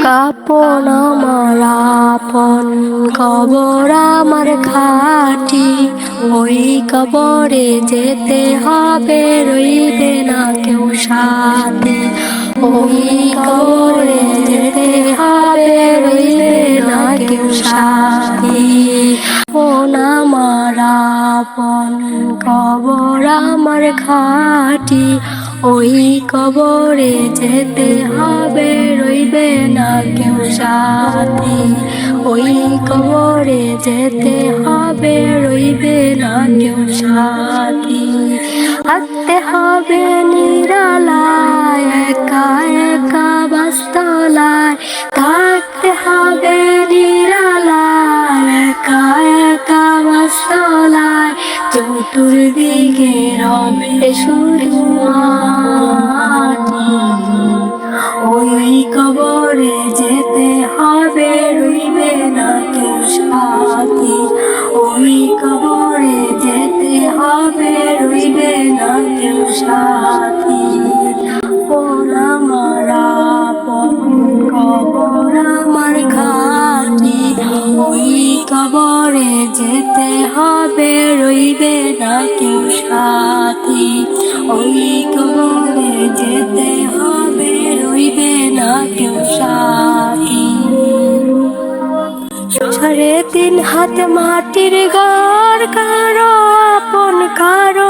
কাপন আমার আপন, কবর আমার খাটি, ওই কবরে যেতে হবে, রইবে না কেউ সাথে। ওই কবরে যেতে হবে, রইবে না কেউ সাথে। আপন আমার আপন, কবর আমার খাটি, ওই কবরে যেতে হবে, রইবে না কেউ সাথী। ওই কবরে যেতে হবে, রইবে না কেউ সাথী। থাকতে হবে নিরালায়, একা একা বাসতলায়। থাকতে হবে নিরালায়, একা একা বাসতলায়। চতুর্দিকে রবে শুধু মাটি, ওই কবরে যেতে হবে, রইবে না কেউ সাথী। ওই কবরে যেতে হবে, রইবে না কেউ সাথী। আপন আমার আপন, কবর আমার ঘাটি, ওই কবরে যেতে হবে, রইবে না কেউ সাথী। ওই কবরে যেতে হবে, রইবে না কেউ সাথী। 3.5 হাত মাটির ঘর, কারো আপন কারো